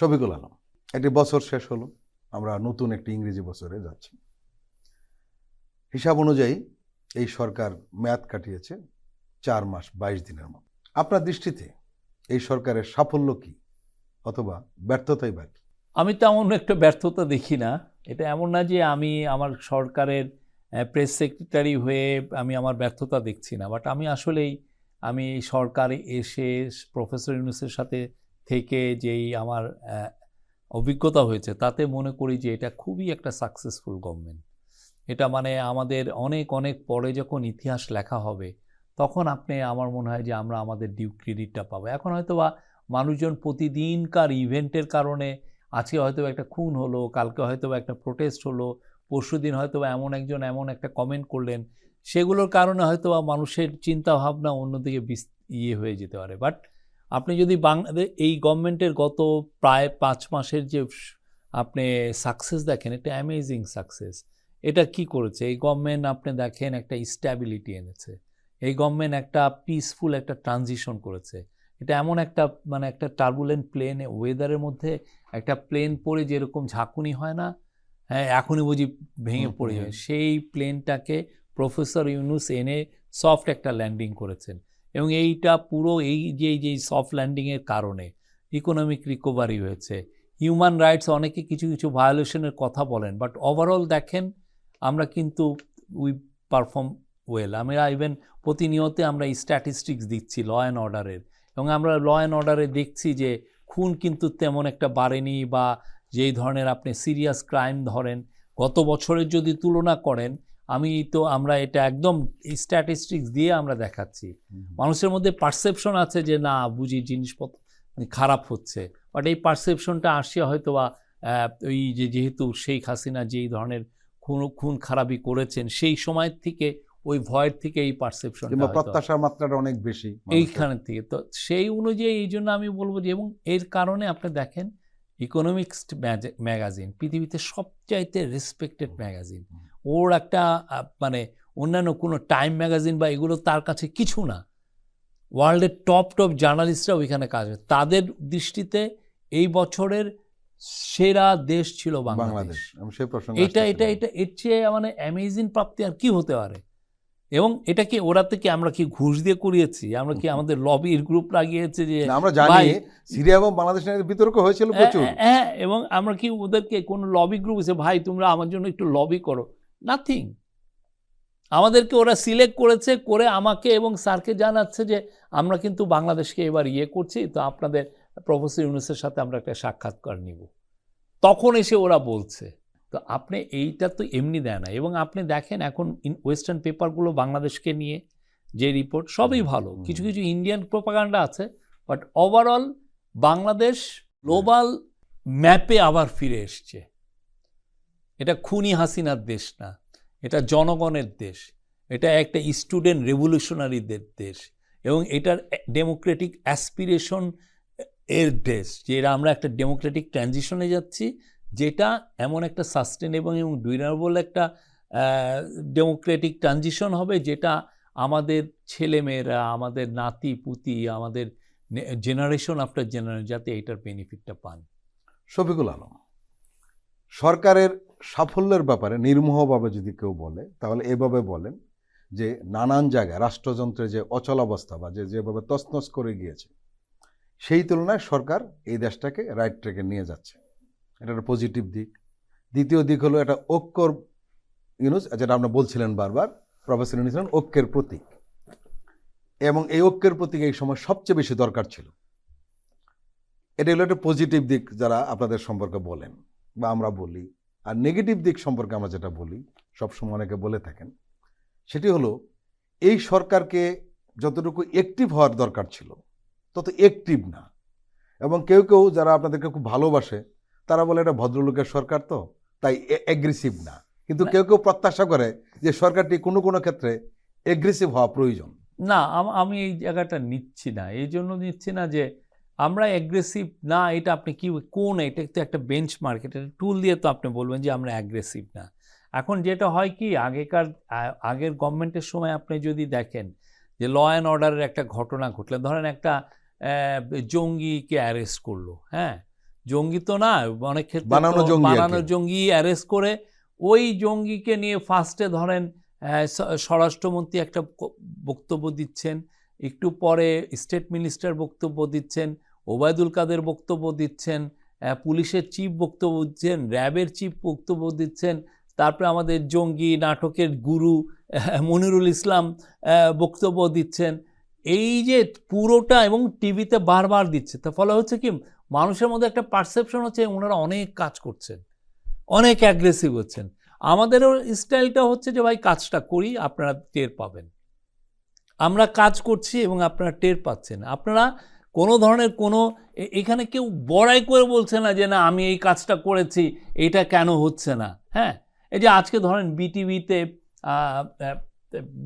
শফিকুল আলম, একটি বছর শেষ হলো, আমরা নতুন একটি ইংরেজি বছরে যাচ্ছি। হিসাব অনুযায়ী এই সরকার মেয়াদ কাটিয়েছে 4 মাস 22 দিনের মতো। আপনার দৃষ্টিতে এই সরকারের সাফল্য কি অথবা ব্যর্থতাই বা কি? আমি তেমন একটা ব্যর্থতা দেখি না। এটা এমন না যে আমি আমার সরকারের প্রেস সেক্রেটারি হয়ে আমি আমার ব্যর্থতা দেখছি না, বাট আমি আসলেই আমি সরকারে এসে প্রফেসর ইউনূসের সাথে থেকে যেই আমার অভিজ্ঞতা হয়েছে তাতে মনে করি যে এটা খুবই একটা সাকসেসফুল গভর্নমেন্ট। এটা মানে আমাদের অনেক অনেক পরে যখন ইতিহাস লেখা হবে তখন আমার মনে হয় যে আমরা আমাদের ডিউ ক্রেডিটটা পাবো। এখন হয়তো বা মানুষজন প্রতিদিনকার ইভেন্টের কারণে আজকে হয়তো একটা খুন হলো, কালকে হয়তো একটা প্রোটেস্ট হলো, পরশুদিন হয়তো এমন একজন এমন একটা কমেন্ট করলেন, সেগুলোর কারণে হয়তো মানুষের চিন্তাভাবনা অন্যদিকে হয়ে যেতে পারে। বাট আপনি যদি বাংলাদেশ এই গভর্নমেন্টের গত প্রায় 5 মাসের যে আপনি সাকসেস দেখেন, এটা অ্যামেজিং সাকসেস। এটা কি করেছে এই গভর্নমেন্ট? আপনি দেখেন একটা স্ট্যাবিলিটি এনেছে। এই গভর্নমেন্ট একটা পিসফুল একটা ট্রানজিশন করেছে। এটা এমন একটা মানে একটা টার্বুলেন্ট প্লেনে ওয়েদারের মধ্যে একটা প্লেন পড়ে যেরকম ঝাঁকুনি হয় না, হ্যাঁ এখনই বুঝি ভেঙে পড়ে যাবে, সেই প্লেনটাকে প্রফেসর ইউনূস এনে সফট একটা ল্যান্ডিং করেছেন। এবং এইটা পুরো এই সফট ল্যান্ডিংয়ের কারণে ইকোনমিক রিকভারি হয়েছে। হিউম্যান রাইটস অনেকে কিছু কিছু ভায়োলেশনের কথা বলেন, বাট ওভারঅল দেখেন আমরা কিন্তু উই পারফর্ম ওয়েল। আমরা ইভেন প্রতিনিয়ত আমরা স্ট্যাটিস্টিক্স দিচ্ছি ল অ্যান্ড অর্ডারের, এবং আমরা ল অ্যান্ড অর্ডারে দেখছি যে খুন কিন্তু তেমন একটা বাড়েনি, বা যেই ধরনের আপনি সিরিয়াস ক্রাইম ধরেন গত বছরের যদি তুলনা করেন, আমরা এটা একদম স্ট্যাটিস্টিক্স দিয়ে আমরা দেখাচ্ছি। মানুষের মধ্যে পারসেপশন আছে যে না বুঝি জিনিসপত্র খারাপ হচ্ছে, বাট এই পারসেপশনটা আসে হয়তো বা ওই যেহেতু শেখ হাসিনা যেই ধরনের খুন খারাপি করেছেন সেই সময় থেকে ওই ভয়ের থেকে এই পারসেপশন প্রত্যাশার মাত্রাটা অনেক বেশি এইখান থেকে, তো সেই অনুযায়ী এই জন্য আমি বলবো যে, এবং এর কারণে আপনি দেখেন ইকোনমিক্স ম্যাগাজিন পৃথিবীতে সবচাইতে রেসপেক্টেড ম্যাগাজিন, ওর একটা মানে অন্যান্য কোনো টাইম ম্যাগাজিন বা এগুলো তার কাছে কিছু না। ওয়ার্ল্ডের টপ জার্নালিস্টরা ওইখানে কাজ করে, তাদের দৃষ্টিতে এই বছরের সেরা দেশ ছিল বাংলাদেশ। এটা এটা এটা এর চেয়ে মানে অ্যামেজিং প্রাপ্তি আর কি হতে পারে? এবং এটা কি ওরা থেকে আমরা কি ঘুষ দিয়ে করিয়েছি? আমরা কি আমাদের লবির গ্রুপ লাগিয়েছে যে আমরা জানি সিরিয়া এবং বাংলাদেশের বিতর্ক হয়েছিল প্রচুর? হ্যাঁ, এবং আমরা কি ওদেরকে কোনো লবি গ্রুপ এসে ভাই তোমরা আমার জন্য একটু লবি করো? নাথিং। আমাদেরকে ওরা সিলেক্ট করেছে, করে আমাকে এবং স্যারকে জানাচ্ছে যে আমরা কিন্তু বাংলাদেশকে এবার করছি, তো আপনাদের প্রফেসর ইউনূসের সাথে আমরা একটা সাক্ষাৎকার নিব। তখন এসে ওরা বলছে। তো আপনি এইটা তো এমনি দেয় না। এবং আপনি দেখেন এখন ওয়েস্টার্ন পেপারগুলো বাংলাদেশকে নিয়ে যে রিপোর্ট সবই ভালো, কিছু কিছু ইন্ডিয়ান প্রোপাগান্ডা আছে, বাট ওভারঅল বাংলাদেশ গ্লোবাল ম্যাপে আবার ফিরে এসছে। এটা খুনি হাসিনার দেশ না, এটা জনগণের দেশ, এটা একটা স্টুডেন্ট রেভলিউশনারিদের দেশ, এবং এটার ডেমোক্রেটিক অ্যাসপিরেশন এর দেশ, যে আমরা একটা ডেমোক্রেটিক ট্রানজিশনে যাচ্ছি, যেটা এমন একটা সাস্টেনেবল এবং ডিউরেবল একটা ডেমোক্রেটিক ট্রানজিশন হবে, যেটা আমাদের ছেলেমেয়েরা, আমাদের নাতি পুতি, আমাদের জেনারেশন আফটার জেনারেশন যাতে এইটার বেনিফিটটা পান। শফিকুল আলম, সরকারের সাফল্যের ব্যাপারে নির্মোহভাবে যদি কেউ বলে তাহলে এভাবে বলেন যে নানান জায়গায় রাষ্ট্রযন্ত্রের যে অচলাবস্থা বা যেভাবে তছনছ করে গিয়েছে, সেই তুলনায় সরকার এই দেশটাকে রাইট ট্র্যাকে নিয়ে যাচ্ছে। এটা একটা পজিটিভ দিক। দ্বিতীয় দিক হলো এটা ঐক্যর ইউনূস, যেটা আপনি বলছিলেন বারবার, প্রফেসর ইউনূস ছিলেন ঐক্যের প্রতীক, এবং এই ঐক্যের প্রতীক এই সময় সবচেয়ে বেশি দরকার ছিল। এটা হলো একটা পজিটিভ দিক যারা আপনাদের সম্পর্কে বলেন বা আমরা বলি। আর নেগেটিভ দিক সম্পর্কে আমরা যেটা বলি, সবসময় অনেকে বলে থাকেন, সেটি হলো এই সরকারকে যতটুকু অ্যাক্টিভ হওয়ার দরকার ছিল তত অ্যাক্টিভ না। এবং কেউ কেউ যারা আপনাদেরকে খুব ভালোবাসে তারা বলে এটা ভদ্রলোকের সরকার, তো তাই অ্যাগ্রেসিভ না। কিন্তু কেউ কেউ প্রত্যাশা করে যে সরকারটি কোনো কোনো ক্ষেত্রে অ্যাগ্রেসিভ হওয়া প্রয়োজন। না, আমি এই জায়গাটা নিচ্ছি না। এই জন্য নিচ্ছি না যে আমরা অ্যাগ্রেসিভ না, এটা আপনি কি কোন, এটা তো একটা বেঞ্চমার্ক, এটা টুল দিয়ে তো আপনি বলবেন যে আমরা অ্যাগ্রেসিভ না। এখন যেটা হয় কি, আগের গভর্নমেন্টের সময় আপনি যদি দেখেন যে ল অ্যান্ড অর্ডারের একটা ঘটনা ঘটলে, ধরেন একটা জঙ্গিকে অ্যারেস্ট করলো, হ্যাঁ, জঙ্গি তো না, অনেক ক্ষেত্রে বানানো তো জঙ্গি আর কি। বানানো জঙ্গি অ্যারেস্ট করে ওই জঙ্গিকে নিয়ে ফার্স্টে ধরেন স্বরাষ্ট্রমন্ত্রী একটা বক্তব্য দিচ্ছেন, একটু পরে স্টেট মিনিস্টার বক্তব্য দিচ্ছেন, ওবায়দুল কাদের বক্তব্য দিচ্ছেন, পুলিশের চিফ বক্তব্য দিচ্ছেন, র্যাবের চিফ বক্তব্য দিচ্ছেন, তারপরে আমাদের জঙ্গি নাটকের গুরু মনিরুল ইসলাম বক্তব্য দিচ্ছেন। এই যে পুরোটা, এবং টিভিতে বারবার দিচ্ছে, তার ফলে হচ্ছে কি মানুষের মধ্যে একটা পারসেপশন হচ্ছে ওনারা অনেক কাজ করছেন, অনেক অ্যাগ্রেসিভ হচ্ছেন। আমাদেরও স্টাইলটা হচ্ছে যে ভাই কাজটা করি, আপনারা টের পাবেন, আমরা কাজ করছি এবং আপনারা টের পাচ্ছেন। আপনারা কোনো ধরনের এখানে কেউ বড়াই করে বলছে না যে না আমি এই কাজটা করেছি, এটা কেন হচ্ছে না। হ্যাঁ, এই যে আজকে ধরেন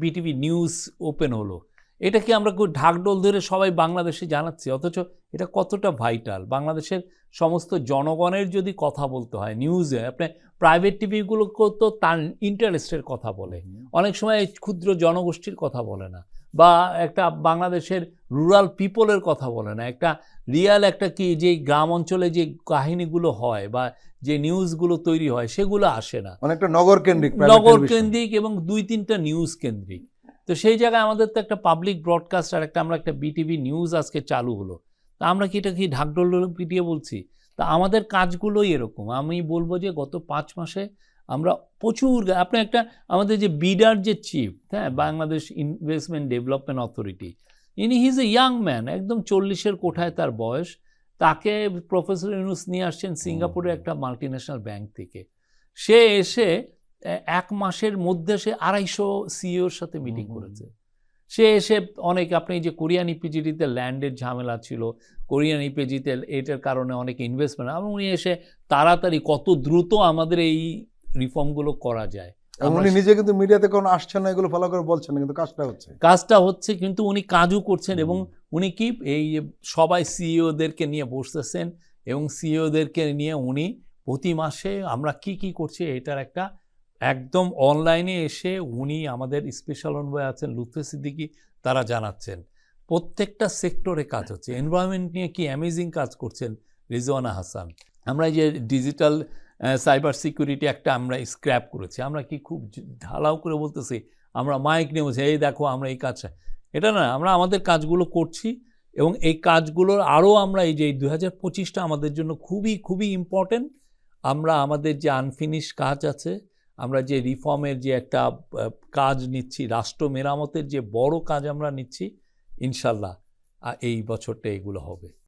বিটিভি নিউজ ওপেন হলো, এটা কি আমরা ঢাকঢোল ধরে সবাই বাংলাদেশে জানাচ্ছি? অথচ এটা কতটা ভাইটাল। বাংলাদেশের সমস্ত জনগণের যদি কথা বলতে হয় নিউজে, আপনি প্রাইভেট টিভিগুলোকেও তো তার ইন্টারেস্টের কথা বলে, অনেক সময় ক্ষুদ্র জনগোষ্ঠীর কথা বলে না, বা একটা বাংলাদেশের রুরাল পিপলের কথা বলে না, একটা রিয়াল একটা কি যে গ্রাম অঞ্চলে যে কাহিনীগুলো হয় বা যে নিউজগুলো তৈরি হয় সেগুলো আসে না, অনেকটা নগর কেন্দ্রিক, নগর কেন্দ্রিক এবং 2-3টা নিউজ কেন্দ্রিক। তো সেই জায়গায় আমাদের তো একটা পাবলিক ব্রডকাস্ট আর আমরা একটা বিটিভি নিউজ আজকে চালু হলো, তা আমরা কি এটা কি ঢাকঢোল পিটিয়ে বলছি? তা আমাদের কাজগুলোই এরকম। আমি বলবো যে গত 5 মাসে আমরা প্রচুর, আপনি একটা আমাদের যে বিডার যে চিফ, হ্যাঁ, Bangladesh investment development authority, his a young man, একদম 40-এর কোঠায় তার বয়স। তাকে প্রফেসর ইউনুস নিয়ে আসছেন সিঙ্গাপুরের একটা মাল্টিন্যাশনাল ব্যাংক থেকে। সে এসে 1 মাসের মধ্যে সে 250 সিইওর সাথে মিটিং করেছে। সে এসে অনেক, আপনি যে কোরিয়ান ইপিজিটিতে ল্যান্ডের ঝামেলা ছিল, কোরিয়ান ইপিজিতে এটার কারণে অনেক ইনভেস্টমেন্ট, এবং উনি এসে তাড়াতাড়ি কত দ্রুত আমাদের এই রিফর্মগুলো করা যায়। উনি নিজে কিন্তু মিডিয়াতে কোনো আসছেন না, এগুলো ফলো করে বলছেন না, কিন্তু কাজটা হচ্ছে কিন্তু উনি কাজও করছেন। এবং উনি কি এই সবাই সিইওদেরকে নিয়ে বসতেছেন, এবং সিইওদেরকে নিয়ে উনি প্রতি মাসে আমরা কি কি করছি এটার একটা একদম অনলাইনে এসে উনি, আমাদের স্পেশাল এনভয় আছেন লুৎফে সিদ্দিকী, তারা জানাচ্ছেন প্রত্যেকটা সেক্টরে কাজ হচ্ছে। এনভায়রনমেন্ট নিয়ে কি অ্যামেজিং কাজ করছেন রিজওয়ানা হাসান। আমরা এই যে ডিজিটাল সাইবার সিকিউরিটি একটা আমরা স্ক্র্যাপ করেছি, আমরা কি খুব ঢালাও করে বলতেছি, আমরা মাইক নিয়ে বলছি এই দেখো আমরা এই কাজটা, এটা না, আমরা আমাদের কাজগুলো করছি। এবং এই কাজগুলোর আরও আমরা এই যে 2025টা আমাদের জন্য খুবই খুবই ইম্পর্টেন্ট। আমরা আমাদের যে আনফিনিশ কাজ আছে, আমরা যে রিফর্মের যে একটা কাজ নিচ্ছি, রাষ্ট্র মেরামতের যে বড় কাজ আমরা নিচ্ছি, ইনশাল্লাহ এই বছরটা এগুলো হবে।